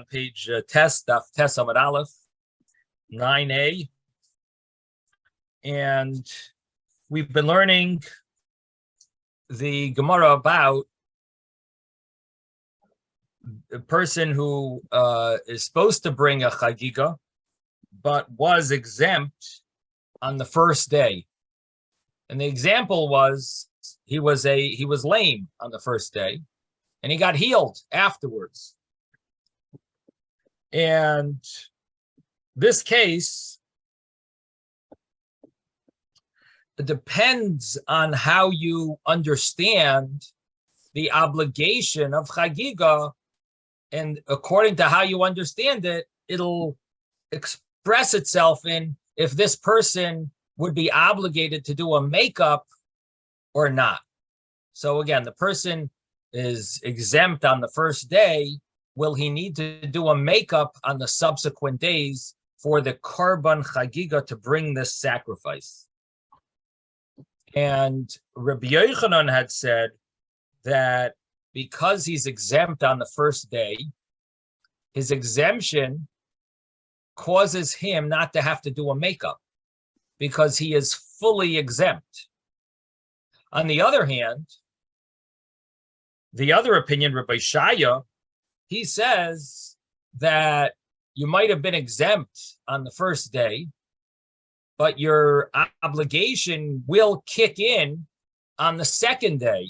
page Tes Amud Aleph 9a, and we've been learning the Gemara about a person who is supposed to bring a Chagiga, but was exempt on the first day. And the example was he was lame on the first day, and he got healed afterwards. And this case, it depends on how you understand the obligation of Chagiga, and according to how you understand it, it'll express itself in if this person would be obligated to do a makeup or not. So again, the person is exempt on the first day. Will he need to do a makeup on the subsequent days for the Karban Chagiga to bring this sacrifice? And Rabbi Yochanan had said that because he's exempt on the first day, his exemption causes him not to have to do a makeup because he is fully exempt. On the other hand, the other opinion, Rabbi Shaya, he says that you might have been exempt on the first day, but your obligation will kick in on the second day,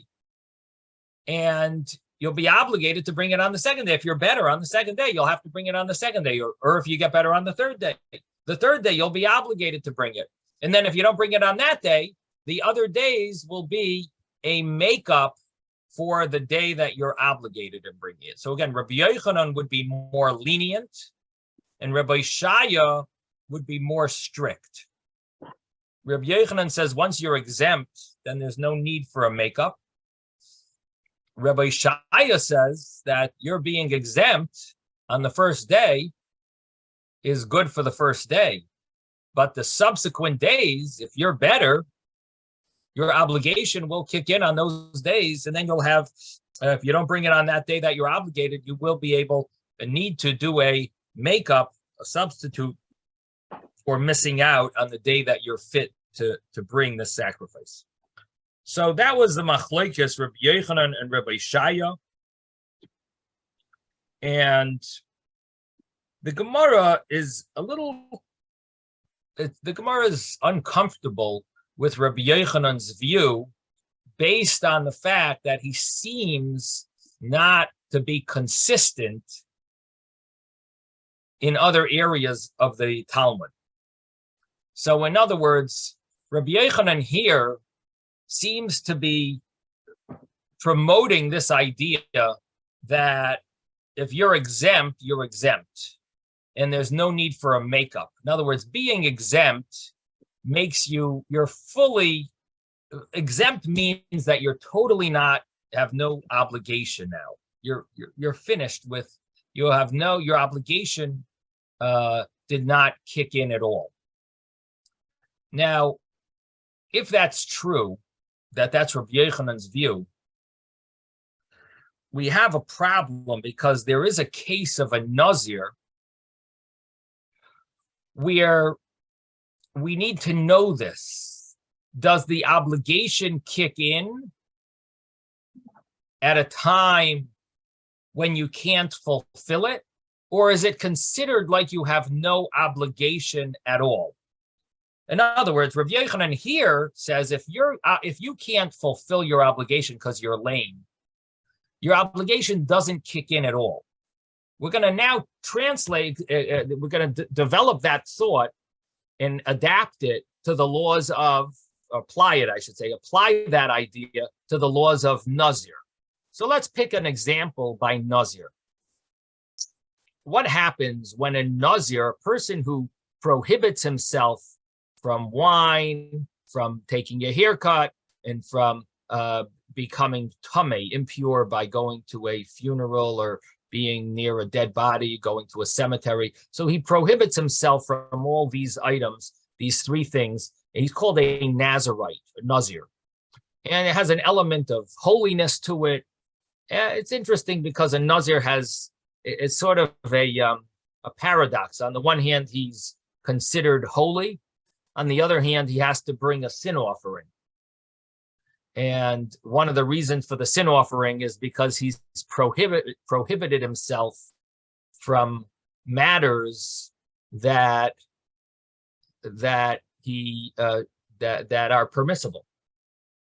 and you'll be obligated to bring it on the second day. If you're better on the second day, you'll have to bring it on the second day, or if you get better on the third day, you'll be obligated to bring it. And then if you don't bring it on that day, the other days will be a makeup for the day that you're obligated to bring it. So again, Rabbi Yochanan would be more lenient, and Rabbi Shaya would be more strict. Rabbi Yochanan says once you're exempt, then there's no need for a makeup. Rabbi Shaya says that you're being exempt on the first day is good for the first day, but the subsequent days, if you're better, your obligation will kick in on those days, and then you'll have, if you don't bring it on that day that you're obligated, you will be able to need to do a makeup, a substitute for missing out on the day that you're fit to bring the sacrifice. So that was the machlokes Rabbi Yochanan and Rabbi Shaya. And the Gemara is the Gemara is uncomfortable with Rabbi Yochanan's view based on the fact that he seems not to be consistent in other areas of the Talmud. So in other words, Rabbi Yochanan here seems to be promoting this idea that if you're exempt, you're exempt, and there's no need for a makeup. In other words, being exempt makes you're fully exempt, means that you're totally have no obligation now. You're finished with, your obligation did not kick in at all. Now, if that's true, that's Rabbi Yochanan's view, we have a problem because there is a case of a Nazir where we need to know this. Does the obligation kick in at a time when you can't fulfill it, or is it considered like you have no obligation at all? In other words, Rabbi Yochanan here says if you can't fulfill your obligation because you're lame, your obligation doesn't kick in at all. We're going to now translate, we're going to develop that thought and adapt it to the laws of, apply that idea to the laws of Nazir. So let's pick an example by Nazir. What happens when a Nazir, a person who prohibits himself from wine, from taking a haircut, and from becoming tamei, impure, by going to a funeral or being near a dead body, going to a cemetery. So he prohibits himself from all these items, these three things, and he's called a Nazirite, a Nazir. And it has an element of holiness to it. It's interesting because a Nazir has it's sort of a paradox. On the one hand, he's considered holy. On the other hand, he has to bring a sin offering. And one of the reasons for the sin offering is because he's prohibited himself from matters that are permissible,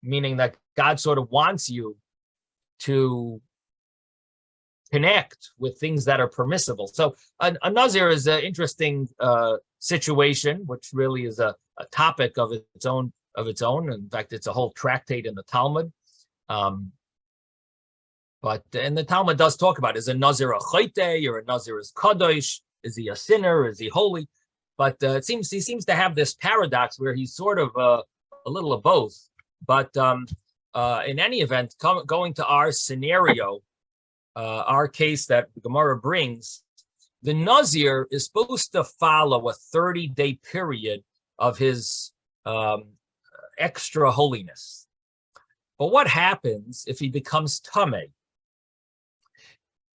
meaning that God sort of wants you to connect with things that are permissible. So a Nazir is an interesting situation, which really is a topic of its own. In fact, it's a whole tractate in the Talmud. And the Talmud does talk about, is a Nazir a chayte, or a Nazir is kadosh? Is he a sinner? Is he holy? But he seems to have this paradox where he's sort of a little of both. But in any event, going to our scenario, our case that the Gemara brings, the Nazir is supposed to follow a 30-day period of his extra holiness. But what happens if he becomes tamei?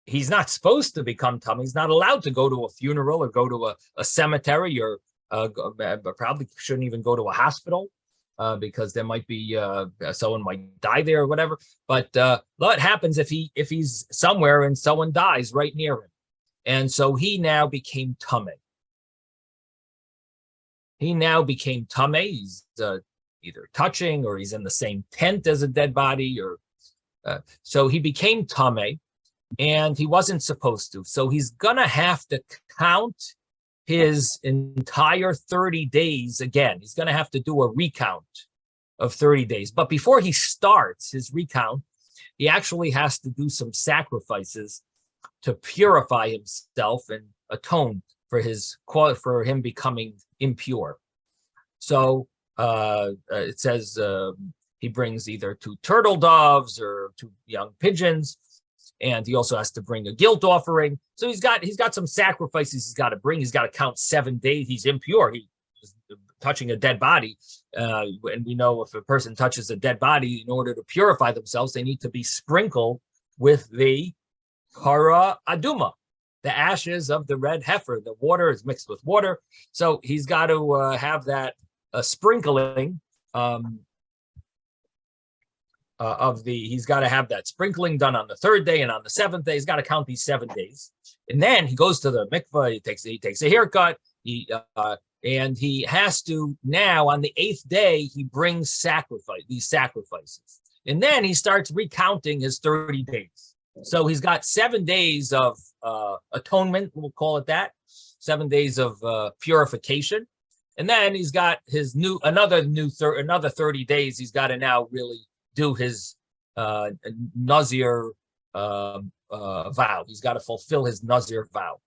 He's not supposed to become tamei. He's not allowed to go to a funeral or go to a cemetery, or probably shouldn't even go to a hospital because there might be someone might die there or whatever. But what happens if he's somewhere and someone dies right near him? And so he now became tamei. He's either touching, or he's in the same tent as a dead body, or so he became tamei, and he wasn't supposed to. So he's gonna have to count his entire 30 days again. He's gonna have to do a recount of 30 days. But before he starts his recount, he actually has to do some sacrifices to purify himself and atone for him becoming impure. So it says he brings either 2 turtle doves or 2 young pigeons, and he also has to bring a guilt offering. So he's got some sacrifices he's got to bring. He's got to count 7 days. He's impure. He's touching a dead body, and we know if a person touches a dead body, in order to purify themselves, they need to be sprinkled with the kara aduma, the ashes of the red heifer. The water is mixed with water, so he's got to have that sprinkling he's got to have that sprinkling done on the 3rd day, and on the 7th day he's got to count these 7 days. And then he goes to the mikvah. He takes a haircut. And he has to now, on the 8th day, he brings these sacrifices, and then he starts recounting his 30 days. So he's got 7 days of atonement, we'll call it that, 7 days of purification. And then he's got his another 30 days. He's got to now really do his Nazir vow. He's got to fulfill his Nazir vow.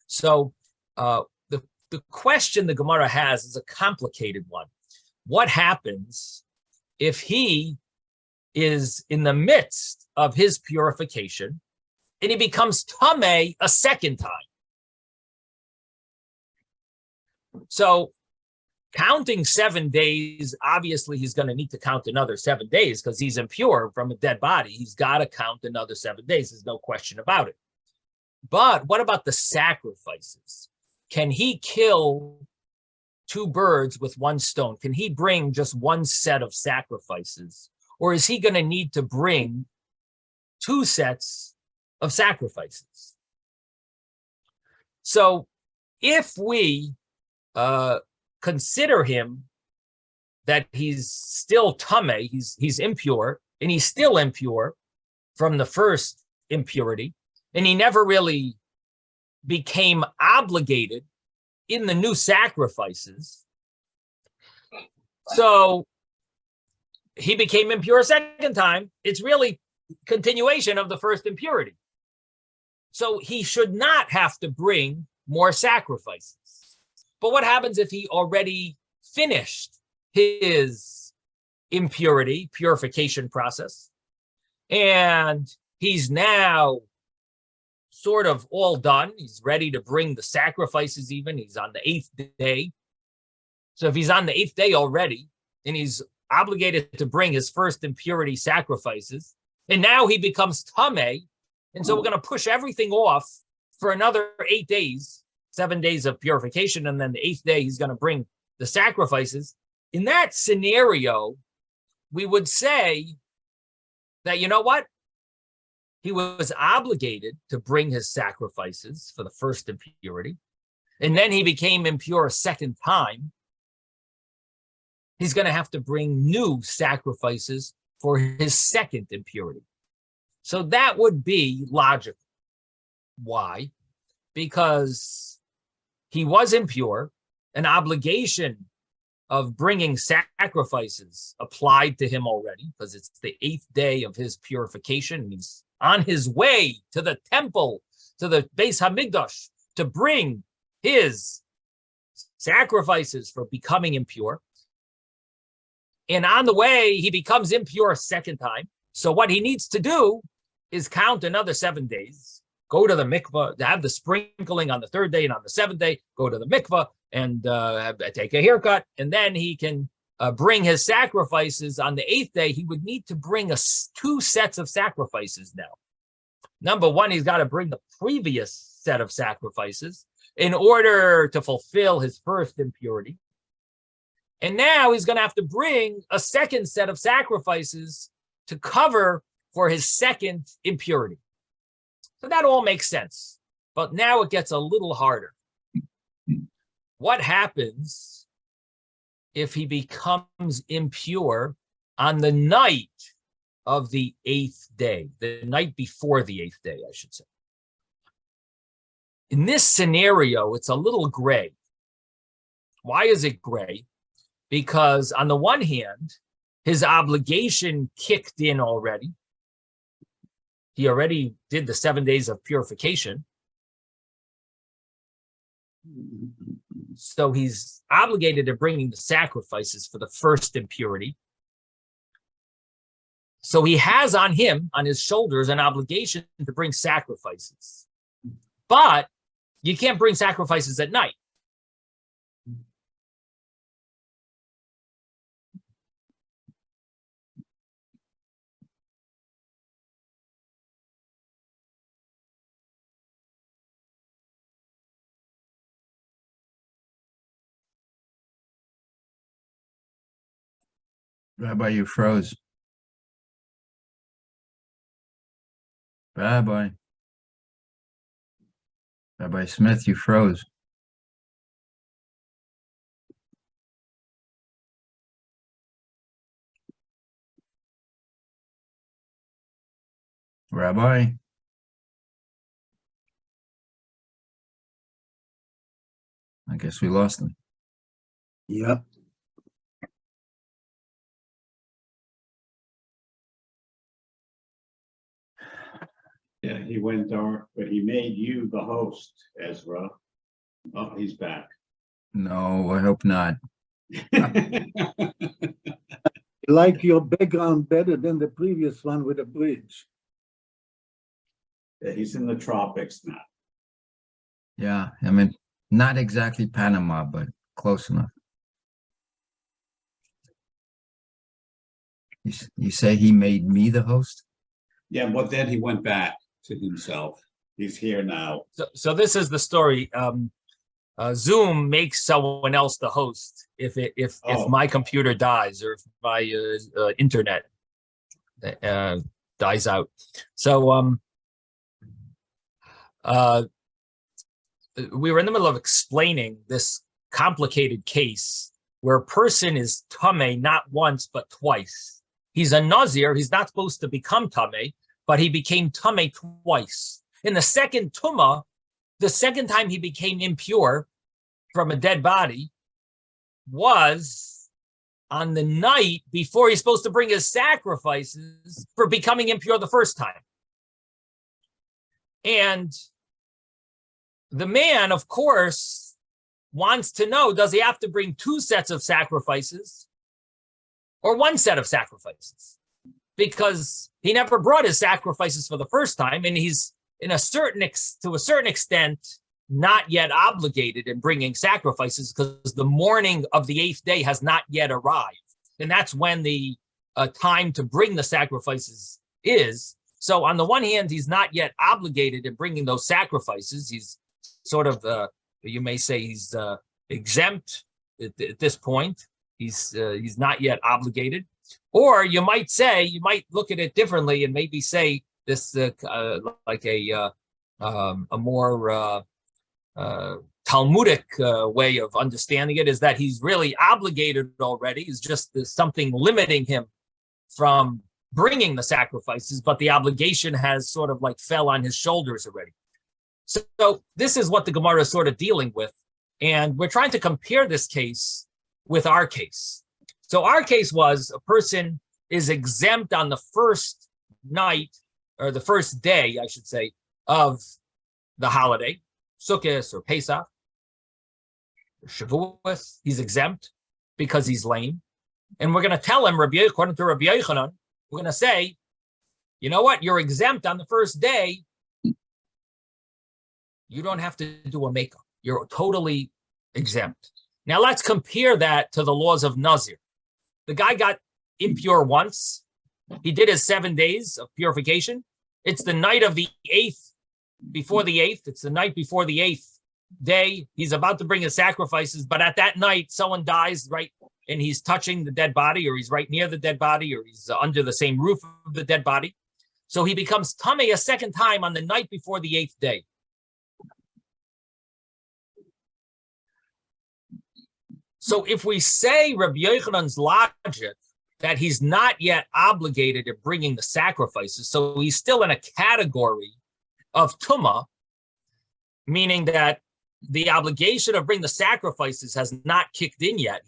So the question the Gemara has is a complicated one. What happens if he is in the midst of his purification and he becomes tamei a second time? So counting 7 days, obviously he's going to need to count another 7 days because he's impure from a dead body. He's got to count another 7 days. There's no question about it. But what about the sacrifices? Can he kill 2 birds with 1 stone? Can he bring just 1 set of sacrifices? Or is he going to need to bring 2 sets of sacrifices? So if we consider him that he's still tamei, he's impure, and he's still impure from the first impurity, and he never really became obligated in the new sacrifices. So he became impure a second time. It's really continuation of the first impurity. So he should not have to bring more sacrifices. But what happens if he already finished his purification process, and he's now sort of all done? He's ready to bring the sacrifices even. He's on the 8th day. So if he's on the 8th day already, and he's obligated to bring his first impurity sacrifices, and now he becomes tamei, And so we're going to push everything off for another 8 days, 7 days of purification. And then the 8th day, he's going to bring the sacrifices. In that scenario, we would say that, you know what? He was obligated to bring his sacrifices for the first impurity. And then he became impure a second time. He's going to have to bring new sacrifices for his second impurity. So that would be logical. Why? Because he was impure. An obligation of bringing sacrifices applied to him already, because it's the 8th day of his purification. He's on his way to the temple, to the Beis Hamikdash, to bring his sacrifices for becoming impure. And on the way, he becomes impure a second time. So what he needs to do is count another 7 days, go to the mikvah, have the sprinkling on the 3rd day, and on the 7th day, go to the mikvah and take a haircut. And then he can bring his sacrifices on the 8th day. He would need to bring 2 sets of sacrifices now. Number one, he's got to bring the previous set of sacrifices in order to fulfill his first impurity. And now he's going to have to bring a second set of sacrifices to cover for his second impurity. So that all makes sense. But now it gets a little harder. What happens if he becomes impure on the night of the 8th day, the night before the 8th day, I should say? In this scenario, it's a little gray. Why is it gray? Because on the one hand, his obligation kicked in already. He already did the 7 days of purification. So he's obligated to bringing the sacrifices for the first impurity. So he has on him, on his shoulders, an obligation to bring sacrifices. But you can't bring sacrifices at night. Rabbi, you froze. Rabbi Smith, you froze. Rabbi? I guess we lost him. Yep. Yeah, he went dark, but he made you the host, Ezra. Oh, he's back. No, I hope not. Like your background better than the previous one with a bridge. Yeah, he's in the tropics now. Yeah, I mean, not exactly Panama, but close enough. You say he made me the host? Yeah, but then he went back to himself. He's here now. So this is the story. Zoom makes someone else the host if my computer dies or if my internet dies out. So we were in the middle of explaining this complicated case where a person is tameh not once but twice. He's a nazir. He's not supposed to become tameh, but he became tameh twice. In the second tumah, the second time he became impure from a dead body was on the night before he's supposed to bring his sacrifices for becoming impure the first time. And the man, of course, wants to know, does he have to bring 2 sets of sacrifices or 1 set of sacrifices? Because he never brought his sacrifices for the first time, and he's to a certain extent not yet obligated in bringing sacrifices because the morning of the 8th day has not yet arrived. And that's when the time to bring the sacrifices is. So on the one hand, he's not yet obligated in bringing those sacrifices. He's sort of, you may say he's exempt at this point. He's not yet obligated. Or you might say, you might look at it differently and maybe say this like a more Talmudic way of understanding it is that he's really obligated already. It's just there's something limiting him from bringing the sacrifices, but the obligation has sort of like fell on his shoulders already. So this is what the Gemara is sort of dealing with. And we're trying to compare this case with our case. So our case was a person is exempt on the first night, or the first day, I should say, of the holiday, Sukkot or Pesach, or Shavuot. He's exempt because he's lame. And we're going to tell him, according to Rabbi Yochanan, we're going to say, you know what? You're exempt on the first day. You don't have to do a makeup. You're totally exempt. Now let's compare that to the laws of Nazir. The guy got impure once. He did his 7 days of purification. It's the night of the 8th, before the 8th. It's the night before the 8th day. He's about to bring his sacrifices, but at that night, someone dies, right? And he's touching the dead body, or he's right near the dead body, or he's under the same roof of the dead body. So he becomes tamei a second time on the night before the 8th day. So if we say Rabbi Yochanan's logic that he's not yet obligated to bringing the sacrifices, so he's still in a category of tumah, meaning that the obligation of bringing the sacrifices has not kicked in yet.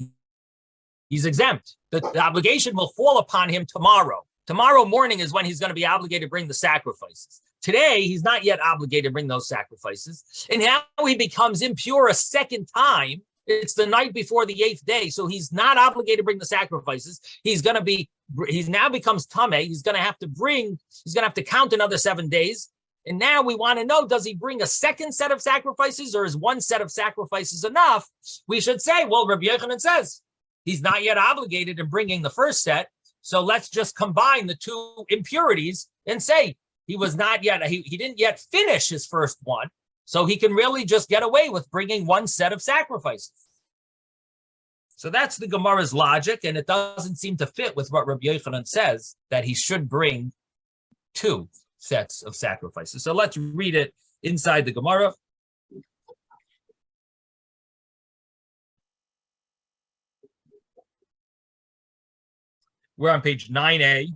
He's exempt. The obligation will fall upon him tomorrow. Tomorrow morning is when he's going to be obligated to bring the sacrifices. Today, he's not yet obligated to bring those sacrifices. And now he becomes impure a second time. It's the night before the 8th day. So he's not obligated to bring the sacrifices. He's now becomes tamei. He's going to have to count another 7 days. And now we want to know, does he bring a second set of sacrifices, or is one set of sacrifices enough? We should say, well, Rabbi Yochanan says he's not yet obligated in bringing the first set. So let's just combine the two impurities and say he was not yet, he didn't yet finish his first one. So he can really just get away with bringing one set of sacrifices. So that's the Gemara's logic, and it doesn't seem to fit with what Rabbi Yochanan says, that he should bring two sets of sacrifices. So let's read it inside the Gemara. We're on page 9a.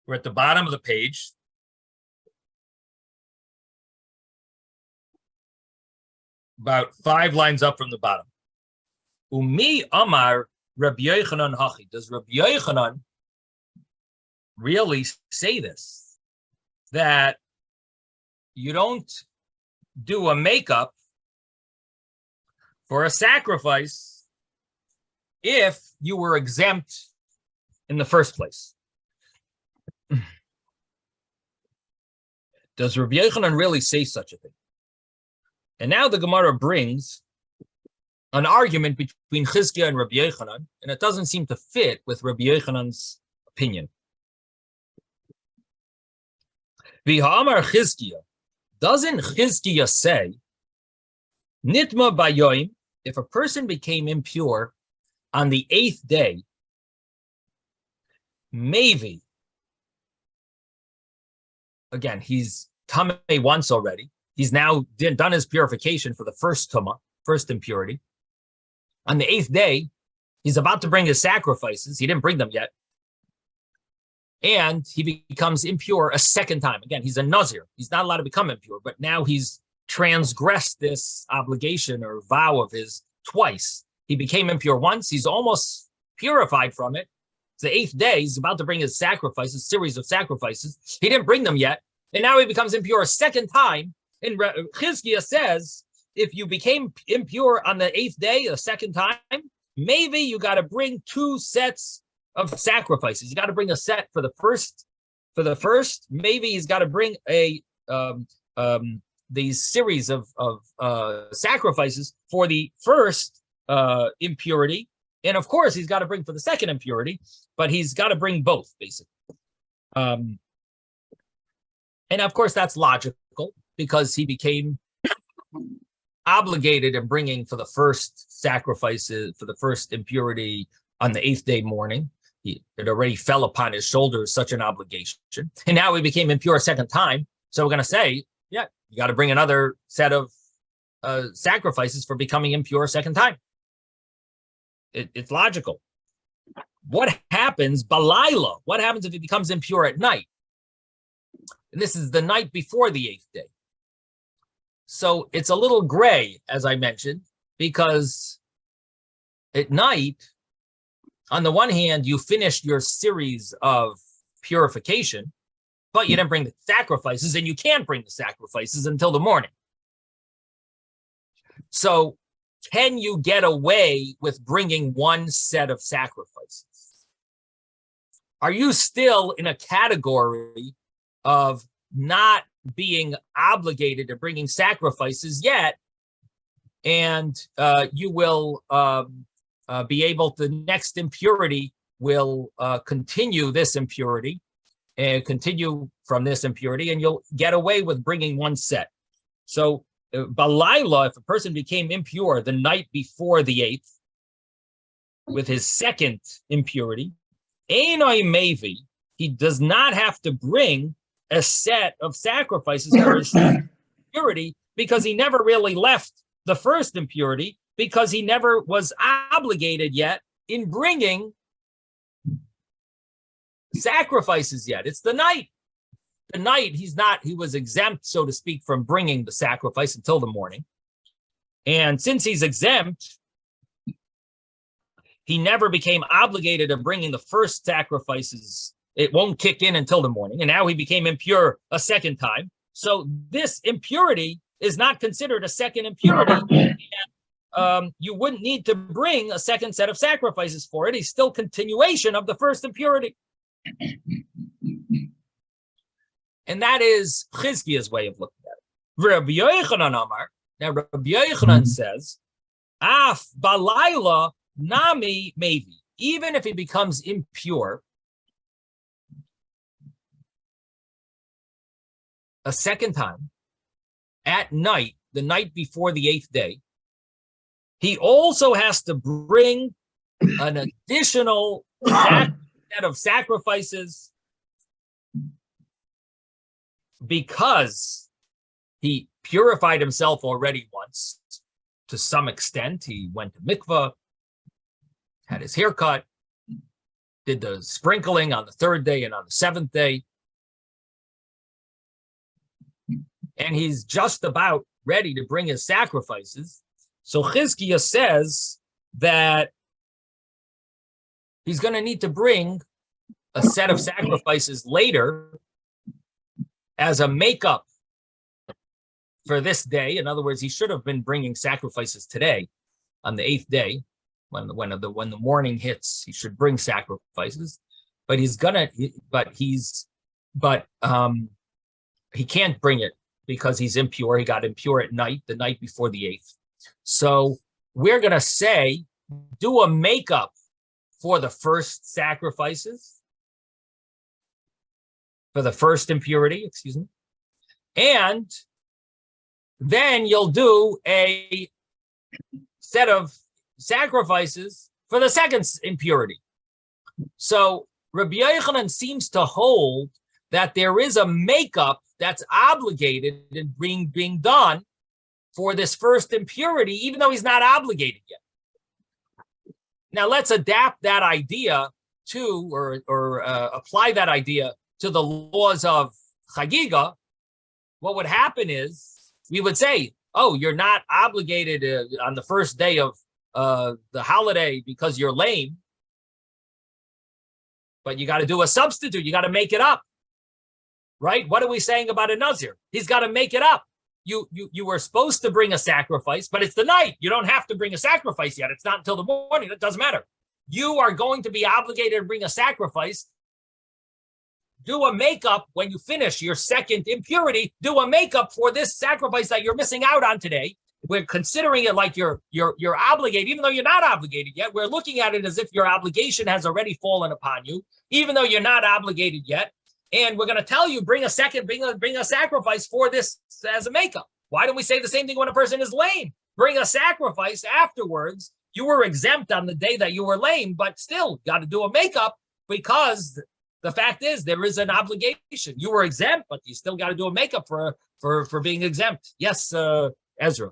We're at the bottom of the page. About 5 lines up from the bottom. Umi Amar Rabbi Yochanan Hachi. Does Rabbi Yochanan really say this? That you don't do a makeup for a sacrifice if you were exempt in the first place. Does Rabbi Yochanan really say such a thing? And now the Gemara brings an argument between Chizkiah and Rabbi Yochanan, and it doesn't seem to fit with Rabbi Yochanan's opinion. V'ha'amar Chizkiah, doesn't Chizkiah say, Nitma bayoim, if a person became impure on the 8th day, maybe, again, he's tamei once already. He's now done his purification for the first tumah, first impurity. On the 8th day, he's about to bring his sacrifices. He didn't bring them yet. And he becomes impure a second time. Again, he's a Nazir. He's not allowed to become impure, but now he's transgressed this obligation or vow of his twice. He became impure once. He's almost purified from it. It's the 8th day. He's about to bring his sacrifices, series of sacrifices. He didn't bring them yet. And now he becomes impure a second time. And Chizkiah says, if you became impure on the 8th day, a second time, maybe you got to bring 2 sets of sacrifices. You got to bring a set for the first. Maybe he's got to bring these series of sacrifices for the first impurity, And of course, he's got to bring for the second impurity, but he's got to bring both, basically. And of course, that's logical because he became obligated in bringing for the first sacrifices, for the first impurity on the 8th day morning. It already fell upon his shoulders, such an obligation. And now he became impure a second time. So we're going to say, yeah, you got to bring another set of sacrifices for becoming impure a second time. It's logical. What happens, Balayla? What happens if he becomes impure at night? And this is the night before the 8th day. So it's a little gray, as I mentioned, because at night, on the one hand, you finished your series of purification, but you didn't bring the sacrifices, and you can't bring the sacrifices until the morning. So can you get away with bringing one set of sacrifices? Are you still in a category of not being obligated to bringing sacrifices yet, and you will be able to, next impurity will continue this impurity and continue from this impurity, and you'll get away with bringing one set. So Balayla, if a person became impure the night before the 8th with his second impurity, Einoi Mevi, he does not have to bring a set of sacrifices for his impurity because he never really left the first impurity, because he never was obligated yet in bringing sacrifices yet. It's the night. The night he was exempt, so to speak, from bringing the sacrifice until the morning. And since he's exempt, he never became obligated to bringing the first sacrifices. It won't kick in until the morning. And now he became impure a second time. So this impurity is not considered a second impurity. And, you wouldn't need to bring a second set of sacrifices for it. He's still continuation of the first impurity. And that is Chizkiya's way of looking at it. Rabbi Yochanan Amar. Now Rabbi Yochanan says, Af balayla nami mevi. Even if he becomes impure a second time at night, the night before the 8th day, he also has to bring an additional set of sacrifices because he purified himself already once to some extent. He went to mikvah, had his hair cut, did the sprinkling on the 3rd day and on the 7th day. And he's just about ready to bring his sacrifices. So Chizkiya says that he's going to need to bring a set of sacrifices later as a makeup for this day. In other words, he should have been bringing sacrifices today on the 8th day. When the morning hits, he should bring sacrifices. But he can't bring it because he's impure. He got impure at night, the night before the 8th. So we're going to say, do a makeup for the first sacrifices, for the first impurity, excuse me. And then you'll do a set of sacrifices for the second impurity. So Rabbi Yochanan seems to hold that there is a makeup that's obligated in being done for this first impurity, even though he's not obligated yet. Now let's adapt that idea to, or apply that idea to the laws of Chagiga. What would happen is we would say, oh, you're not obligated on the first day of the holiday because you're lame, but you got to do a substitute. You got to make it up, right? What are we saying about a Nazir? He's got to make it up. You were supposed to bring a sacrifice, but it's the night. You don't have to bring a sacrifice yet. It's not until the morning. It doesn't matter. You are going to be obligated to bring a sacrifice. Do a makeup when you finish your second impurity. Do a makeup for this sacrifice that you're missing out on today. we're considering it like you're obligated, even though you're not obligated yet. We're looking at it as if your obligation has already fallen upon you, even though you're not obligated yet. And we're going to tell you, bring a sacrifice for this as a makeup. Why don't we say the same thing when a person is lame? Bring a sacrifice afterwards. You were exempt on the day that you were lame, but still got to do a makeup, because the fact is there is an obligation. You were exempt, but you still got to do a makeup for being exempt. Yes, Ezra.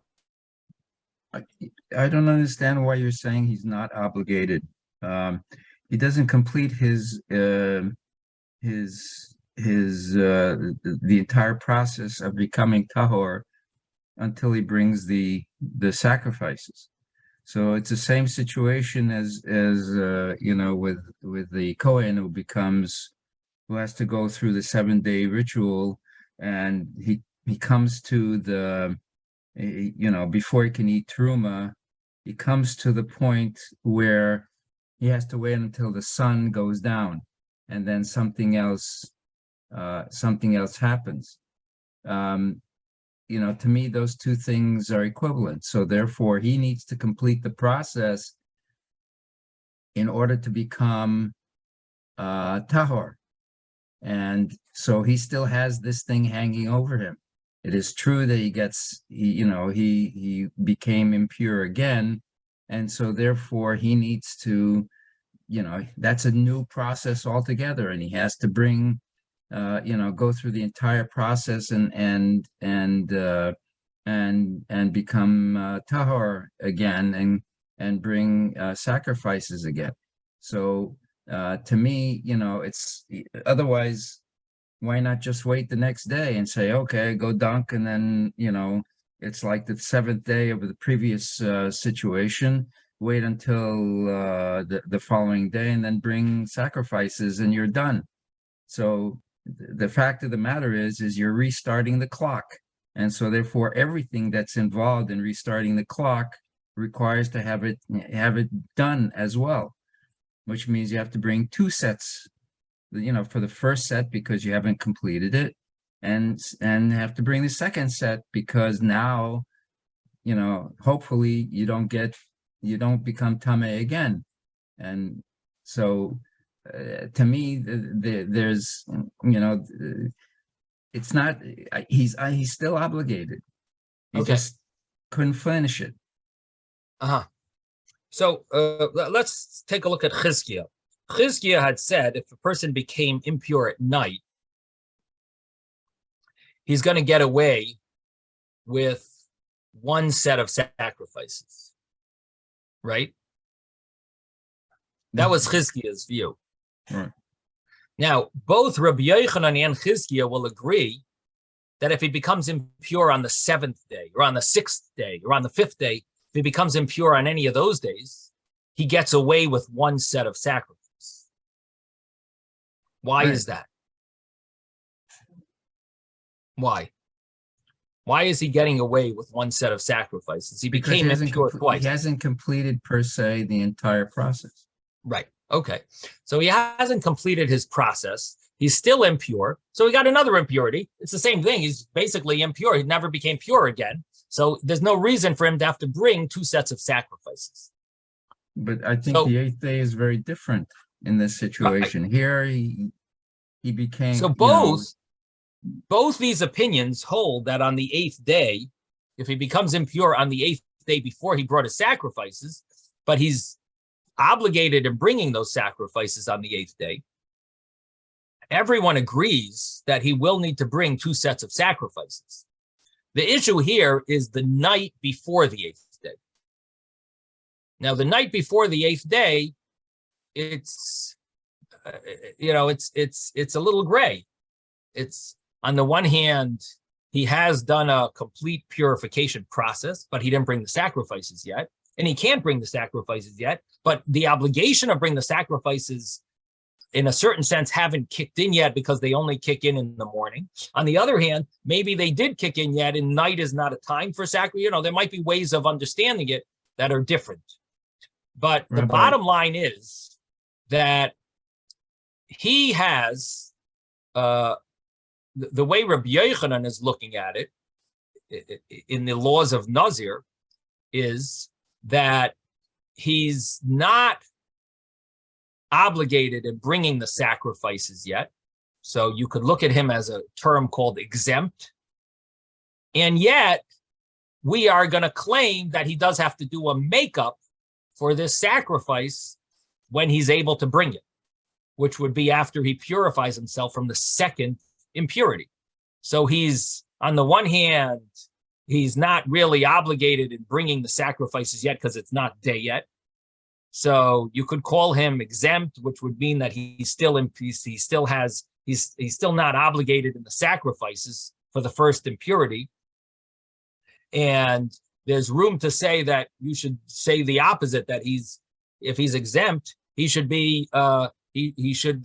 I don't understand why you're saying he's not obligated. He doesn't complete the entire process of becoming tahor until he brings the sacrifices. So it's the same situation as with the Kohen who has to go through the 7-day ritual, and he comes to before he can eat truma, he comes to the point where he has to wait until the sun goes down, and then something else happens. To me, those two things are equivalent. So therefore, he needs to complete the process in order to become tahor. And so he still has this thing hanging over him. It is true that he became impure again. And so therefore, he needs to, that's a new process altogether. And he has to bring go through the entire process and become tahor again and bring sacrifices again. So to me, it's otherwise, why not just wait the next day and say, okay, go dunk, and then it's like the 7th day of the previous situation. Wait until the following day and then bring sacrifices, and you're done. So the fact of the matter is you're restarting the clock. And so therefore everything that's involved in restarting the clock requires to have it done as well, which means you have to bring 2 sets, for the first set because you haven't completed it, and have to bring the second set because now, hopefully you don't become tameh again. And so to me, there's, it's not, he's still obligated. He just couldn't finish it. So let's take a look at Chizkiah. Chizkiah had said if a person became impure at night, he's going to get away with 1 set of sacrifices, right? That was Chizkiah's view. Right. Now, both Rabbi Yochanan and Chizkiah will agree that if he becomes impure on the 7th day, or on the 6th day, or on the 5th day, if he becomes impure on any of those days, he gets away with 1 set of sacrifice. Why is that? Why? Why is he getting away with 1 set of sacrifices? He became impure twice. He hasn't completed, per se, the entire process. Right. Okay. So he hasn't completed his process. He's still impure. So he got another impurity. It's the same thing. He's basically impure. He never became pure again. So there's no reason for him to have to bring 2 sets of sacrifices. But I think the 8th day is very different in this situation. Right. Here he became... So both these opinions hold that on the 8th day, if he becomes impure on the 8th day before he brought his sacrifices, but he's obligated in bringing those sacrifices on the 8th day, everyone agrees that he will need to bring 2 sets of sacrifices. The issue here is the night before the 8th day. Now, the night before the 8th day, it's a little gray. It's, on the one hand, he has done a complete purification process, but he didn't bring the sacrifices yet. And he can't bring the sacrifices yet, but the obligation of bringing the sacrifices, in a certain sense, haven't kicked in yet because they only kick in the morning. On the other hand, maybe they did kick in yet, and night is not a time for sacrifice. There might be ways of understanding it that are different. But the bottom line is that he has, the way Rabbi Yochanan is looking at it, in the laws of Nazir is that he's not obligated in bringing the sacrifices yet. So you could look at him as a term called exempt. And yet we are going to claim that he does have to do a makeup for this sacrifice when he's able to bring it, which would be after he purifies himself from the second impurity. So he's, on the one hand, he's not really obligated in bringing the sacrifices yet because it's not day yet. So you could call him exempt, which would mean that he's still not obligated in the sacrifices for the first impurity. And there's room to say that you should say the opposite, that if he's exempt, he should be the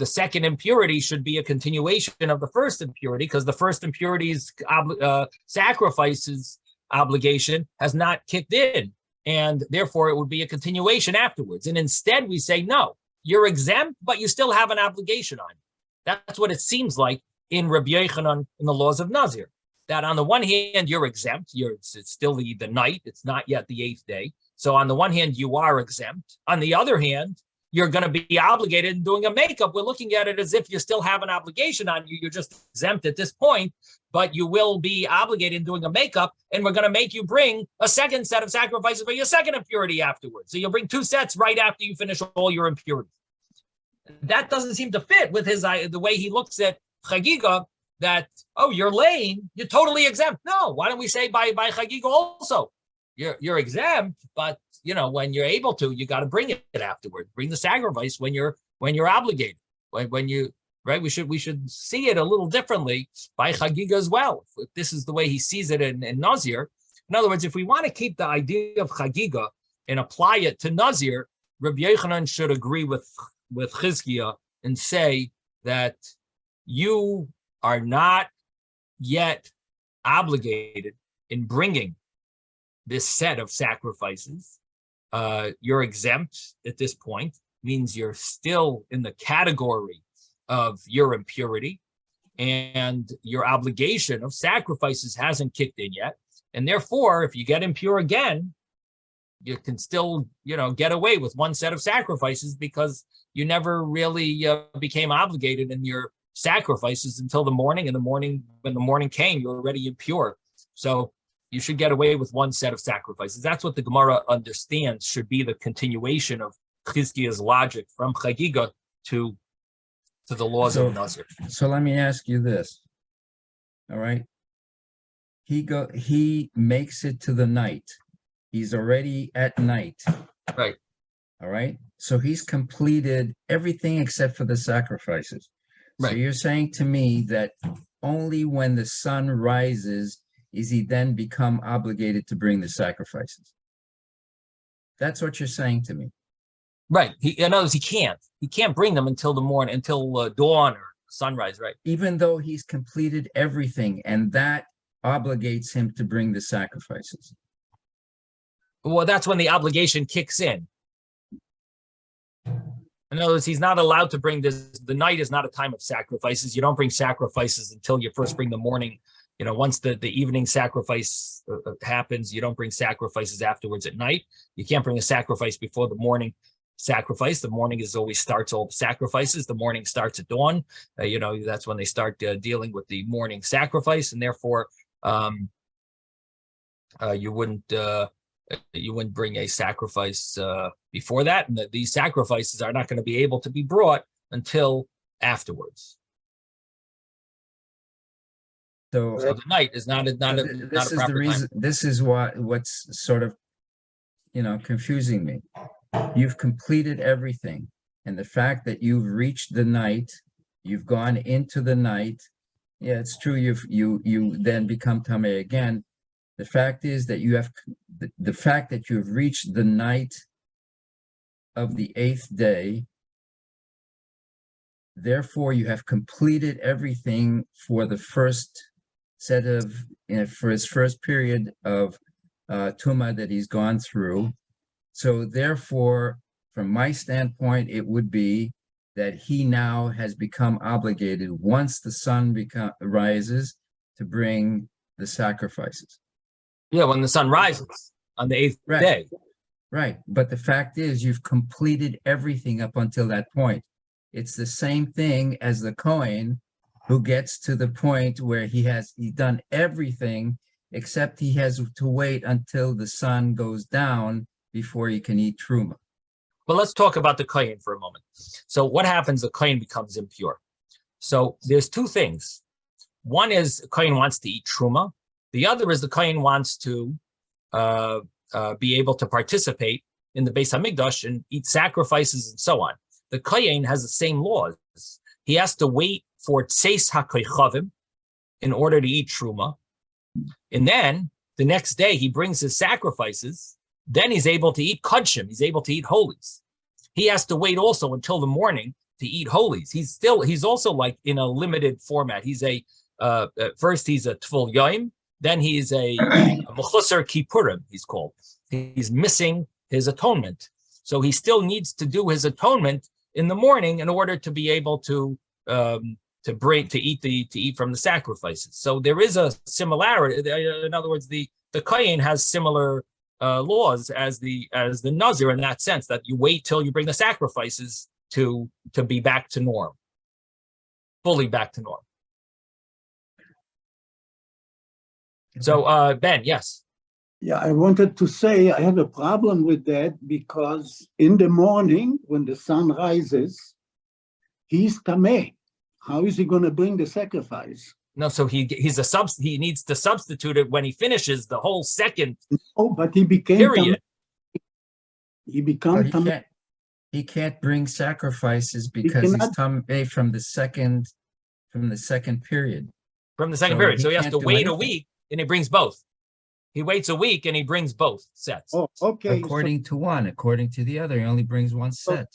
second impurity should be a continuation of the first impurity, because the first impurity's sacrifices obligation has not kicked in, and therefore it would be a continuation afterwards. And instead we say, no, you're exempt, but you still have an obligation on you. That's what it seems like in Rabbi Yochanan in the laws of Nazir, that on the one hand, you're exempt, it's still the night, it's not yet the 8th day. So on the one hand, you are exempt. On the other hand, you're going to be obligated in doing a makeup. We're looking at it as if you still have an obligation on you. You're just exempt at this point, but you will be obligated in doing a makeup, and we're going to make you bring a second set of sacrifices for your second impurity afterwards. So you'll bring 2 sets right after you finish all your impurities. That doesn't seem to fit with the way he looks at Chagiga, that, oh, you're lame, you're totally exempt. No, why don't we say by Chagiga also? You're exempt, but when you're able to, you got to bring it afterward. Bring the sacrifice when you're obligated. When you right, we should see it a little differently by Chagiga as well. If this is the way he sees it in Nazir. In other words, if we want to keep the idea of Chagiga and apply it to Nazir, Rabbi Yochanan should agree with Chizkiah and say that you are not yet obligated in bringing this set of sacrifices. You're exempt at this point, means you're still in the category of your impurity, and your obligation of sacrifices hasn't kicked in yet. And therefore, if you get impure again, you can still, get away with 1 set of sacrifices, because you never really became obligated in your sacrifices until the morning. And when the morning came, you're already impure. So you should get away with 1 set of sacrifices. That's what the Gemara understands should be the continuation of Chizkiah's logic from Chagiga to the laws of Nazir. So let me ask you this. All right. He makes it to the night. He's already at night. Right. All right. So he's completed everything except for the sacrifices. Right. So you're saying to me that only when the sun rises is he then become obligated to bring the sacrifices. That's what you're saying to me. Right. In other words, he can't bring them until the morning, until dawn or sunrise. Right. Even though he's completed everything, and that obligates him to bring the sacrifices. Well, that's when the obligation kicks in. In other words, he's not allowed to bring this. The night is not a time of sacrifices. You don't bring sacrifices until you first bring the morning. Once the evening sacrifice happens, you don't bring sacrifices afterwards at night. You can't bring a sacrifice before the morning sacrifice. The morning starts all the sacrifices. The morning starts at dawn. That's when they start dealing with the morning sacrifice, and therefore you wouldn't bring a sacrifice before that, and these sacrifices are not going to be able to be brought until afterwards. So the night is not a proper time. This is what's sort of confusing me. You've completed everything, and the fact that you've reached the night, you've gone into the night. Yeah, it's true. You then become Tameh again. The fact is that the fact that you've reached the night of the 8th day, therefore you have completed everything for the first set of, for his first period of Tumah that he's gone through. So therefore, from my standpoint, it would be that he now has become obligated once the sun rises to bring the sacrifices. Yeah, when the sun rises on the eighth Right. day. Right. But the fact is, you've completed everything up until that point. It's the same thing as the Kohen who gets to the point where he's done everything, except he has to wait until the sun goes down before he can eat truma. But let's talk about the Kohen for a moment. So what happens? The Kohen becomes impure. So there's two things. One is the Kohen wants to eat truma. The other is the Kohen wants to be able to participate in the Beis Hamikdash and eat sacrifices and so on. The Kohen has the same laws. He has to wait for Tseis HaKoichavim in order to eat truma. And then the next day he brings his sacrifices. Then he's able to eat kodshim. He's able to eat holies. He has to wait also until the morning to eat holies. He's also like in a limited format. He's first he's a Tvul Yom, then he's a Mechusar Kippurim, he's called. He's missing his atonement. So he still needs to do his atonement in the morning in order to be able to eat from the sacrifices. So there is a similarity. In other words, the Kohen has similar laws as the Nazir in that sense, that you wait till you bring the sacrifices to be back to norm, fully back to norm. So Ben, yes. Yeah, I wanted to say I have a problem with that because in the morning when the sun rises, he's tameh. How is he going to bring the sacrifice? No, so he needs to substitute it when he finishes the whole second. Oh, but he became period. He become tameh. He can't bring sacrifices because he's tameh from the second period. From the second period, so he has to wait a week, and he brings both. He waits a week and he brings both sets. Oh, okay. According to the other, he only brings one set.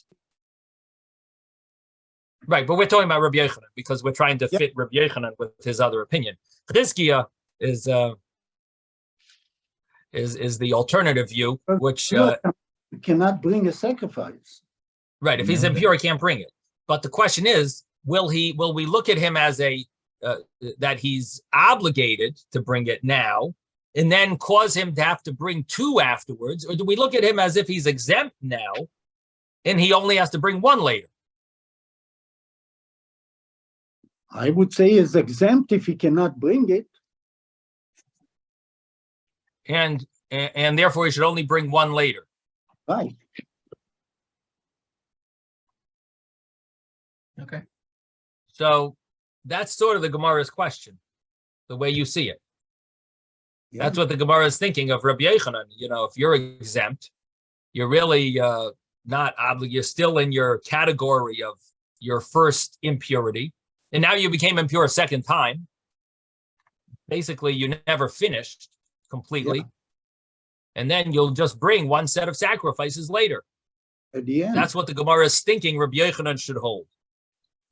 Right, but we're talking about Rabbi Yochanan because we're trying to fit Rabbi Yochanan with his other opinion. Chizkiah is the alternative view, which cannot bring a sacrifice. Right, if he's impure, he can't bring it. But the question is, will we look at him as that he's obligated to bring it now, and then cause him to have to bring two afterwards, or do we look at him as if he's exempt now, and he only has to bring one later? I would say is exempt if he cannot bring it. And therefore he should only bring one later. Right. Okay. So that's sort of the Gemara's question, the way you see it. Yeah. That's what the Gemara is thinking of Rabbi Yochanan. If you're exempt, you're really not obligated. You're still in your category of your first impurity. And now you became impure a second time. Basically, you never finished completely. Yeah. And then you'll just bring one set of sacrifices later. At the end. That's what the Gemara is thinking Rabbi Yochanan should hold.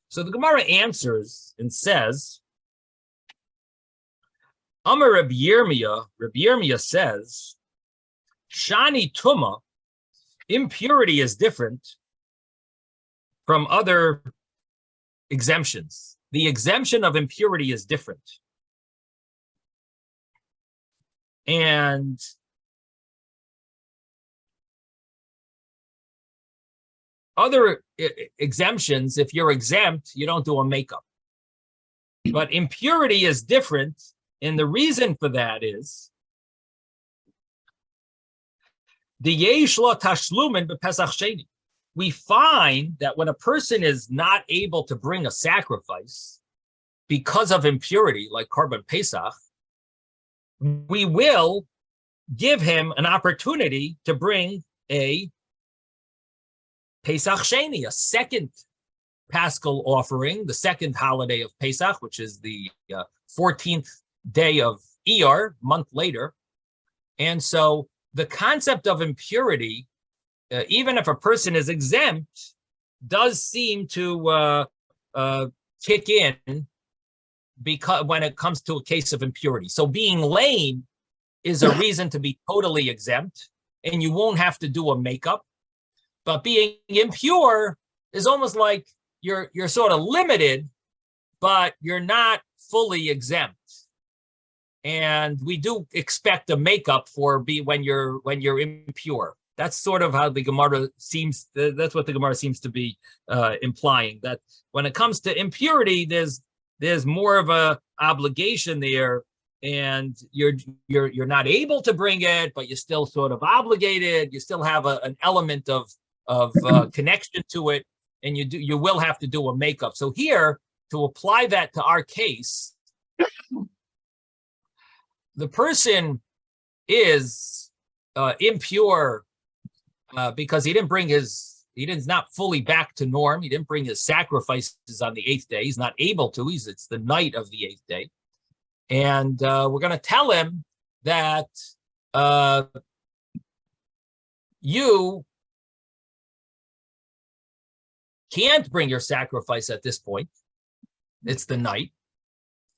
So the Gemara answers and says, Amar Rabbi Yirmiyah says, Shani Tuma, impurity is different from other exemptions. The exemption of impurity is different. And other exemptions, if you're exempt, you don't do a makeup. But impurity is different, and the reason for that is the yesh lo tashlumin b'Pesach Sheni. We find that when a person is not able to bring a sacrifice because of impurity, like Korban Pesach, we will give him an opportunity to bring a Pesach Sheni, a second Paschal offering, the second holiday of Pesach, which is the 14th day of Iyar, month later. And so the concept of impurity, even if a person is exempt, does seem to kick in because when it comes to a case of impurity. So being lame is a reason to be totally exempt, and you won't have to do a makeup. But being impure is almost like you're sort of limited, but you're not fully exempt. and we do expect a makeup for when you're impure. That's sort of how the Gemara seems. That's what the Gemara seems to be implying. That when it comes to impurity, there's more of a obligation there, and you're not able to bring it, but you're still sort of obligated. You still have an element of connection to it, and you will have to do a makeup. So here, to apply that to our case, the person is impure because he's not fully back to norm. He didn't bring his sacrifices on the 8th day. He's not able to. It's the night of the 8th day. And we're going to tell him that you can't bring your sacrifice at this point. It's the night.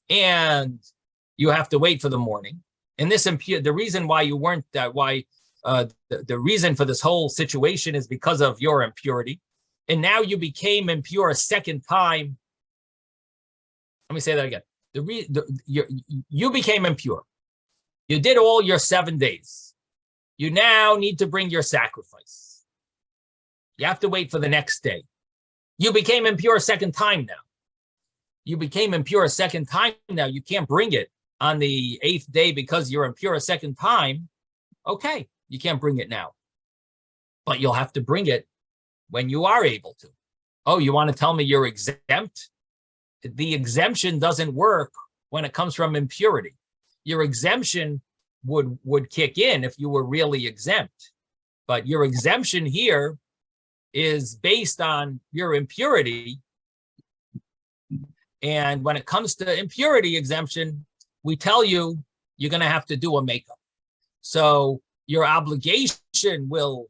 And you have to wait for the morning. And the reason why you weren't the reason for this whole situation is because of your impurity. And now you became impure a second time. Let me say that again. You became impure. You did all your 7 days. You now need to bring your sacrifice. You have to wait for the next day. You became impure a second time now. You became impure a second time now. You can't bring it on the 8th day because you're impure a second time. Okay, you can't bring it now. But you'll have to bring it when you are able to. Oh, you want to tell me you're exempt? The exemption doesn't work when it comes from impurity. Your exemption would kick in if you were really exempt. But your exemption here is based on your impurity. And when it comes to impurity exemption, we tell you you're going to have to do a makeup. So your obligation will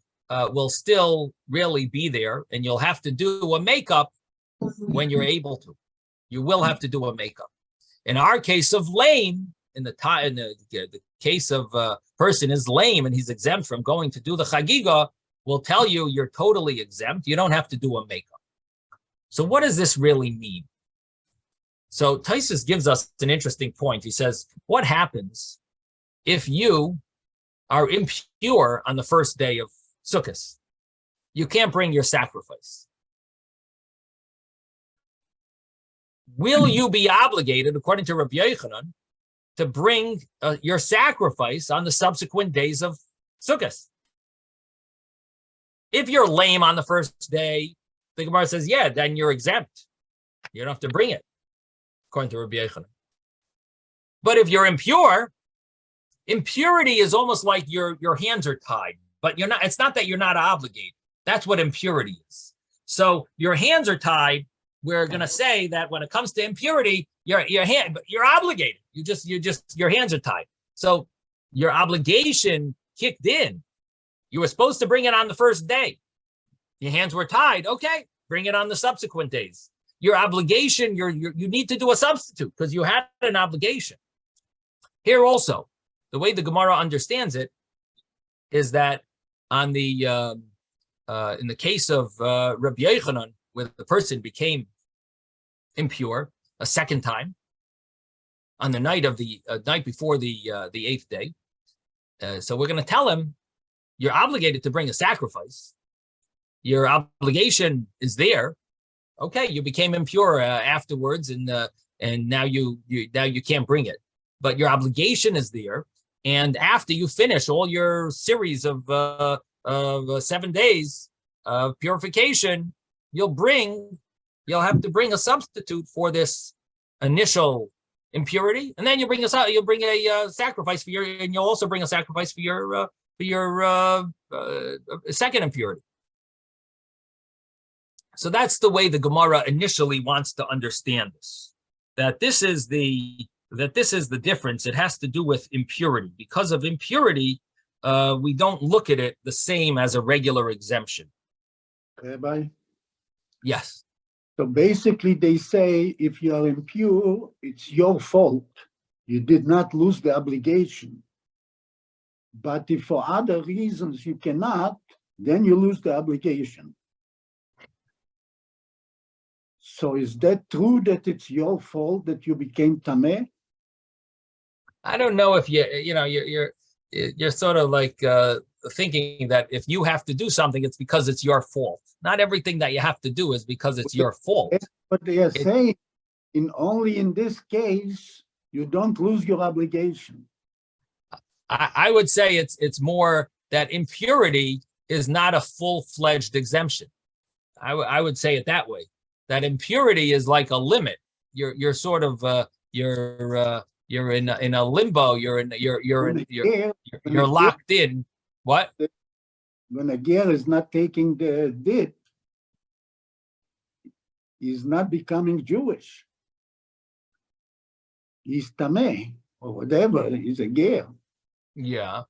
still really be there, and you'll have to do a makeup when you're able to. You will have to do a makeup. In our case of lame, in the case of a person is lame and he's exempt from going to do the Chagiga, we'll tell you you're totally exempt. You don't have to do a makeup. So what does this really mean? So Taisus gives us an interesting point. He says, what happens if you are impure on the first day of Sukkot? You can't bring your sacrifice. Will you be obligated, according to Rabbi Yochanan, to bring your sacrifice on the subsequent days of Sukkot? If you're lame on the first day, the Gemara says, yeah, then you're exempt. You don't have to bring it, according to Rabbi Yochanan. But if you're impure, impurity is almost like your hands are tied, but you're not. It's not that you're not obligated. That's what impurity is. So your hands are tied. We're going to say that when it comes to impurity, you're obligated. Your hands are tied. So your obligation kicked in. You were supposed to bring it on the first day. Your hands were tied. Okay, bring it on the subsequent days. Your obligation, you need to do a substitute because you had an obligation. Here also, the way the Gemara understands it is that on the in the case of Rabbi Yochanan, where the person became impure a second time on the night of the night before the 8th day, so we're going to tell him you're obligated to bring a sacrifice. Your obligation is there. Okay, you became impure afterwards, and now you can't bring it. But your obligation is there, and after you finish all your series of 7 days of purification, you'll have to bring a substitute for this initial impurity, and then you'll bring a sacrifice for and you'll also bring a sacrifice for your second impurity. So that's the way the Gemara initially wants to understand this. That this is the difference. It has to do with impurity. Because of impurity, we don't look at it the same as a regular exemption. Rabbi? Yes. So basically they say if you are impure, it's your fault. You did not lose the obligation. But if for other reasons you cannot, then you lose the obligation. So is that true that it's your fault that you became tameh? I don't know if you're sort of like thinking that if you have to do something, it's because it's your fault. Not everything that you have to do is because it's your fault. But they are saying only in this case, you don't lose your obligation. I would say it's more that impurity is not a full-fledged exemption. I would say it that way. That impurity is like a limit. You're sort of you're in a limbo. You're locked in. What? When a ger is not taking the dit, he's not becoming Jewish. He's tameh or whatever. He's a ger. Yeah.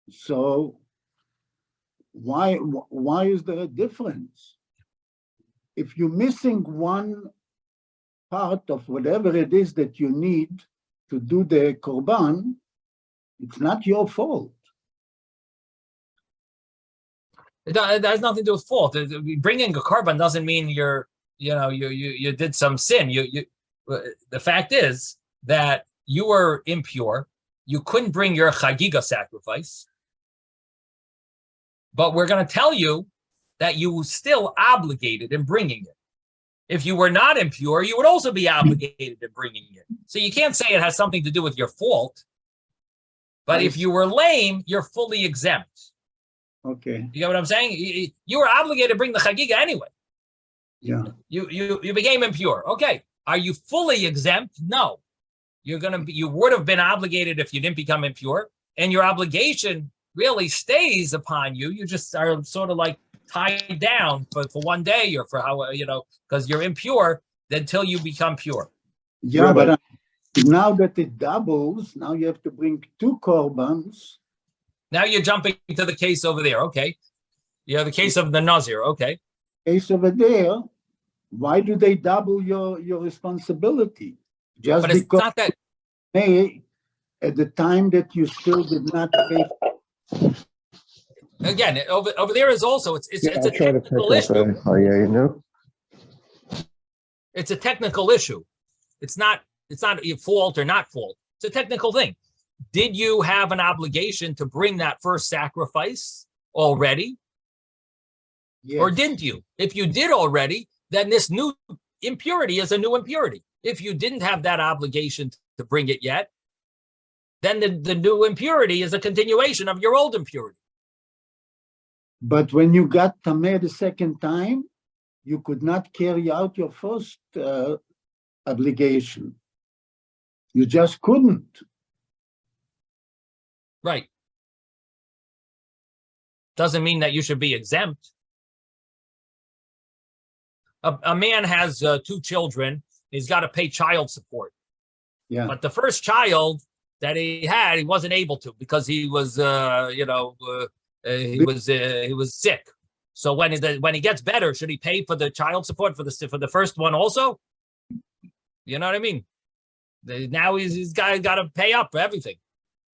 So why is there a difference? If you're missing one part of whatever it is that you need to do the korban, it's not your fault. It has nothing to do with fault. Bringing a korban doesn't mean you did some sin. The fact is that you were impure. You couldn't bring your Chagiga sacrifice. But we're going to tell you that you were still obligated in bringing it. If you were not impure, you would also be obligated in bringing it. So you can't say it has something to do with your fault. But if you were lame, you're fully exempt. Okay. You get what I'm saying? You were obligated to bring the Chagiga anyway. Yeah. You became impure. Okay. Are you fully exempt? No. You would have been obligated if you didn't become impure, and your obligation really stays upon you. You just are sort of like tied down for one day or for how, because you're impure until you become pure. Yeah, but now that it doubles, now you have to bring 2 korbans. Now you're jumping to the case over there. Okay. Yeah, the case of the Nazir. Okay. Case over there, why do they double your responsibility? Just but it's because not that. pay at the time that you still did not pay. Again, over there is also it's a technical issue. It's a technical issue. It's not your fault or not fault. It's a technical thing. Did you have an obligation to bring that first sacrifice already? Yes. Or didn't you? If you did already, then this new impurity is a new impurity. If you didn't have that obligation to bring it yet, then the new impurity is a continuation of your old impurity. But when you got tameh the second time, you could not carry out your first obligation. You just couldn't. Right. Doesn't mean that you should be exempt. A man has 2 children. He's got to pay child support. Yeah. But the first child that he had, he wasn't able to because he was, he was sick. So when he gets better, should he pay for the child support for the first one also? You know what I mean? Now he's got to pay up for everything.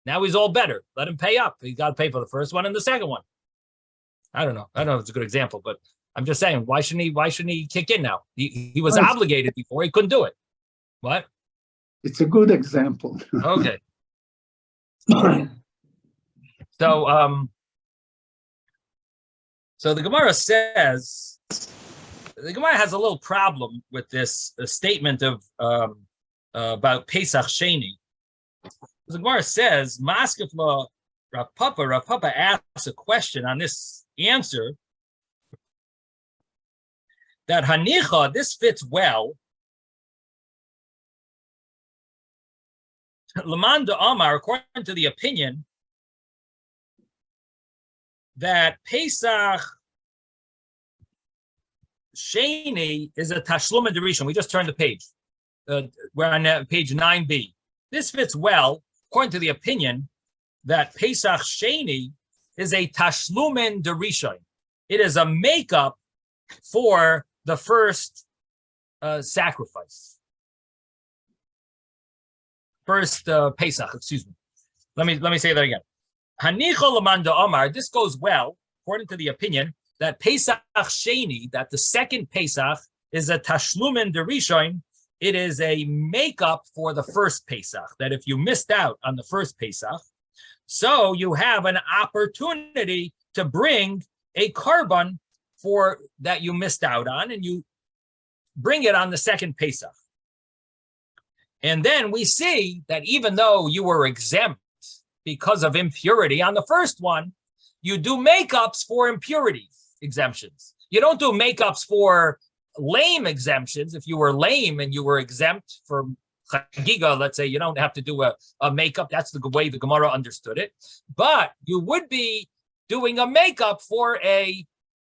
Now he's all better. Let him pay up. He's got to pay for the first one and the second one. I don't know if it's a good example, but I'm just saying, why shouldn't he kick in now? He was obligated before. He couldn't do it. What? It's a good example. Okay. So the Gemara says, the Gemara has a little problem with this statement of about Pesach Sheni. The Gemara says, Maskefla Rav Papa asks a question on this answer that Hanicha, this fits well. Laman de Amar, according to the opinion that Pesach Sheni is a Tashlum Derishon. We just turned the page. We're on page 9b. This fits well, according to the opinion that Pesach Sheni is a Tashlumin Derishon. It is a makeup for the first sacrifice. First Pesach, excuse me. Let me say that again. Hanicha Laman de Omar, this goes well, according to the opinion that Pesach Sheni, that the second Pesach is a Tashlumin Derishon, it is a makeup for the first Pesach, that if you missed out on the first Pesach, so you have an opportunity to bring a korban for that you missed out on, and you bring it on the second Pesach. And then we see that even though you were exempt because of impurity on the first one, you do makeups for impurity exemptions. You don't do makeups for lame exemptions. If you were lame and you were exempt from Chagiga, let's say, you don't have to do a makeup. That's the way the Gemara understood it. But you would be doing a makeup for a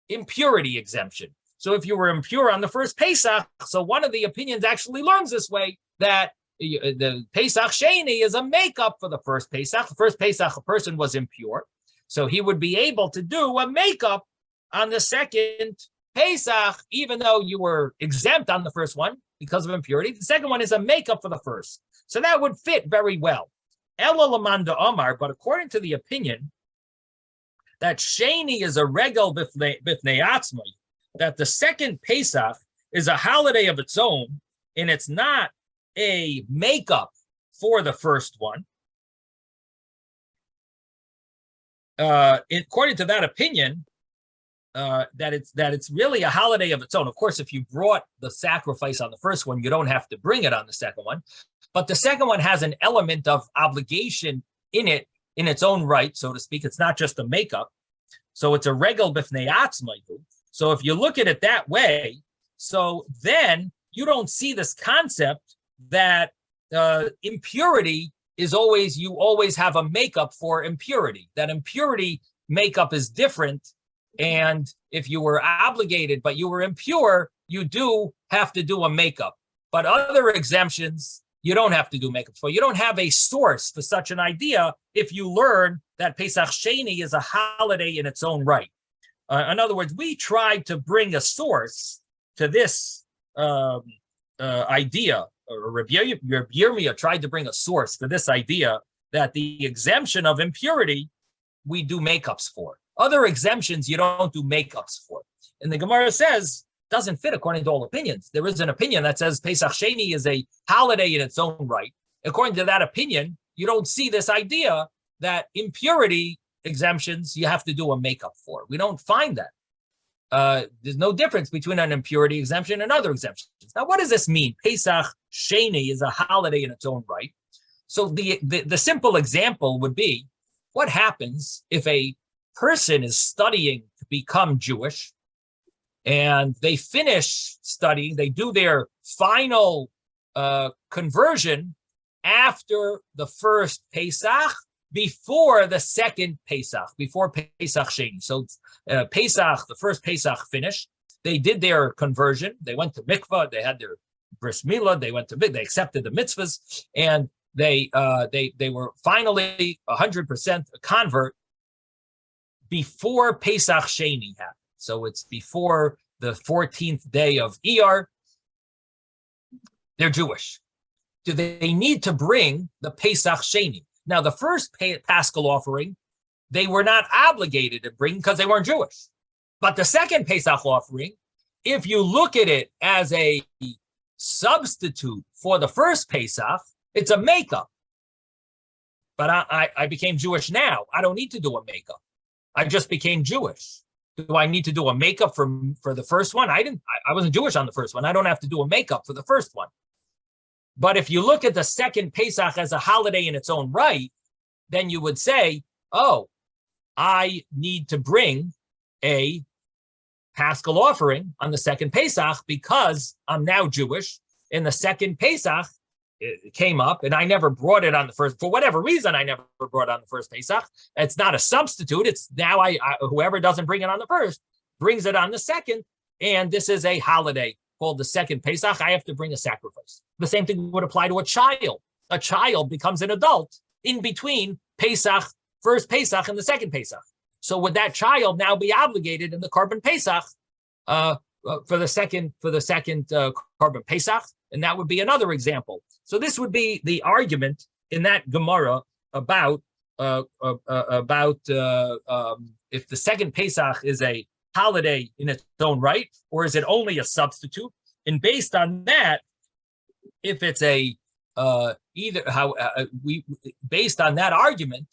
impurity exemption. So if you were impure on the first Pesach, so one of the opinions actually learns this way, that the Pesach Sheni is a makeup for the first Pesach. The first Pesach, a person was impure, so he would be able to do a makeup on the second Pesach, even though you were exempt on the first one because of impurity. The second one is a makeup for the first. So that would fit very well. Ela Lamanda Omar, but according to the opinion that Sheni is a regel bifnei atzmai, that the second Pesach is a holiday of its own, and it's not a makeup for the first one. According to that opinion, that it's really a holiday of its own. Of course, if you brought the sacrifice on the first one, you don't have to bring it on the second one. But the second one has an element of obligation in it, in its own right, so to speak. It's not just a makeup. So it's a regel b'fnei atzmai. So if you look at it that way, so then you don't see this concept that impurity is always, you always have a makeup for impurity. That impurity makeup is different. And if you were obligated, but you were impure, you do have to do a makeup. But other exemptions, you don't have to do makeup for. You don't have a source for such an idea if you learn that Pesach Sheni is a holiday in its own right. In other words, we tried to bring a source to this idea, or Rabbi Yirmiyah tried to bring a source to this idea that the exemption of impurity, we do makeups for. Other exemptions, you don't do makeups for. And the Gemara says, doesn't fit according to all opinions. There is an opinion that says Pesach Sheni is a holiday in its own right. According to that opinion, you don't see this idea that impurity exemptions you have to do a makeup for. We don't find that. There's no difference between an impurity exemption and other exemptions. Now, what does this mean? Pesach Sheni is a holiday in its own right. So the simple example would be, what happens if a person is studying to become Jewish and they finish studying, they do their final conversion after the first Pesach, before the second Pesach, before Pesach Sheni. So Pesach, the first Pesach finished, they did their conversion, they went to mikvah, they had their bris milah, they accepted the mitzvahs, and they were finally 100% a convert before Pesach Sheni happened. So it's before the 14th day of Iyar. They're Jewish. Do they need to bring the Pesach Sheni? Now, the first Paschal offering, they were not obligated to bring because they weren't Jewish. But the second Pesach offering, if you look at it as a substitute for the first Pesach, it's a makeup. But I became Jewish now. I don't need to do a makeup. I just became Jewish. Do I need to do a makeup for the first one? I wasn't Jewish on the first one. I don't have to do a makeup for the first one. But if you look at the second Pesach as a holiday in its own right, then you would say, oh, I need to bring a Paschal offering on the second Pesach because I'm now Jewish. And the second Pesach came up, and I never brought it on the first, for whatever reason, I never brought it on the first Pesach. It's not a substitute. It's now whoever doesn't bring it on the first brings it on the second. And this is a holiday called the second Pesach. I have to bring a sacrifice. The same thing would apply to a child. A child becomes an adult in between Pesach, first Pesach, and the second Pesach. So would that child now be obligated in the Korban Pesach for the second Korban Pesach? And that would be another example. So this would be the argument in that Gemara about if the second Pesach is a holiday in its own right, or is it only a substitute? And based on that, if it's a either how we based on that argument,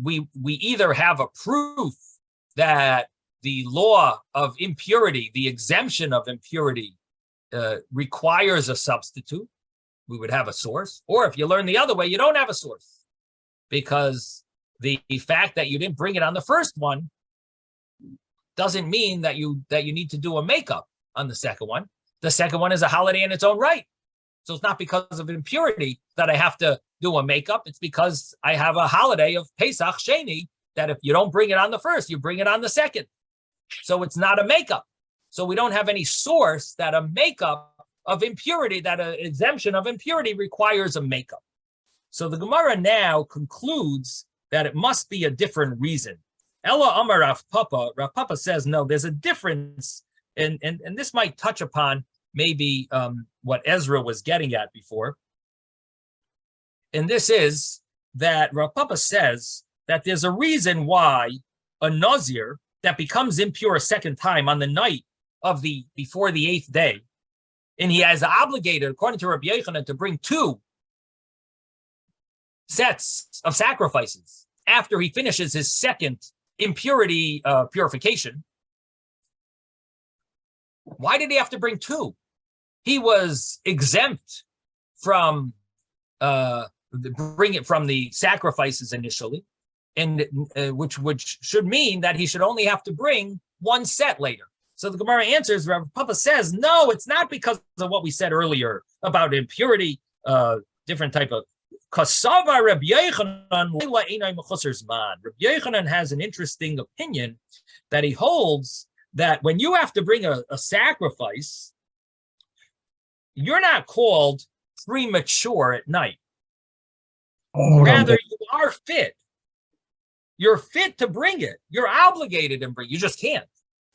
we either have a proof that the law of impurity, the exemption of impurity, requires a substitute. We would have a source, or if you learn the other way, you don't have a source, because the fact that you didn't bring it on the first one doesn't mean that you need to do a makeup on the second one. The second one is a holiday in its own right. So it's not because of impurity that I have to do a makeup. It's because I have a holiday of Pesach Sheni that if you don't bring it on the first, you bring it on the second. So it's not a makeup. So we don't have any source that a makeup of impurity, that an exemption of impurity requires a makeup. So the Gemara now concludes that it must be a different reason. Ella Amar Rav Papa says, no, there's a difference. And this might touch upon maybe what Ezra was getting at before. And this is that Rav Papa says that there's a reason why a Nazir that becomes impure a second time on the night of before the 8th day, and he has obligated, according to Rabbi Yochanan, to bring 2 sets of sacrifices after he finishes his second impurity purification. Why did he have to bring 2? He was exempt from bring it from the sacrifices initially, and which should mean that he should only have to bring 1 set later. So the Gemara answers, Rav Papa says, no, it's not because of what we said earlier about impurity, different type of Kasava Rabbi Yochanan. Rabbi Yochanan has an interesting opinion that he holds that when you have to bring a sacrifice, you're not called premature at night. Rather, you are fit. You're fit to bring it. You're obligated to bring it. You just can't.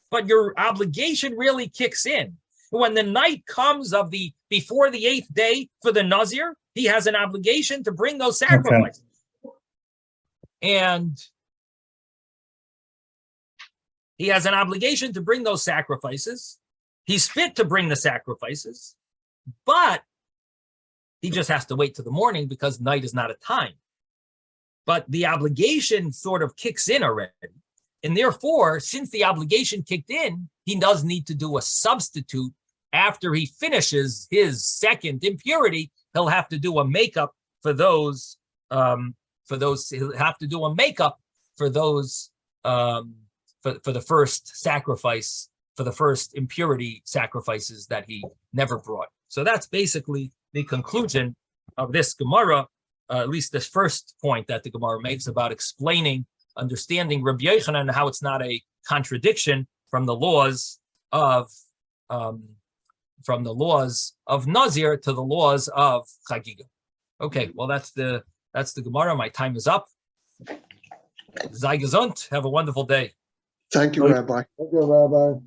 But your obligation really kicks in. When the night comes of before the 8th day for the Nazir, he has an obligation to bring those sacrifices. Okay. And he has an obligation to bring those sacrifices. He's fit to bring the sacrifices, but he just has to wait till the morning because night is not a time. But the obligation sort of kicks in already. And therefore, since the obligation kicked in, he does need to do a substitute after he finishes his second impurity. He'll have to do a makeup for those. He'll have to do a makeup for those for the first sacrifice, for the first impurity sacrifices that he never brought. So that's basically the conclusion of this Gemara, at least this first point that the Gemara makes about understanding Rabbi Yochanan and how it's not a contradiction from the laws of Nazir to the laws of Chagiga. Okay, well that's the Gemara. My time is up. Sei gesund. Have a wonderful day. Thank you, Rabbi. Thank you, Rabbi.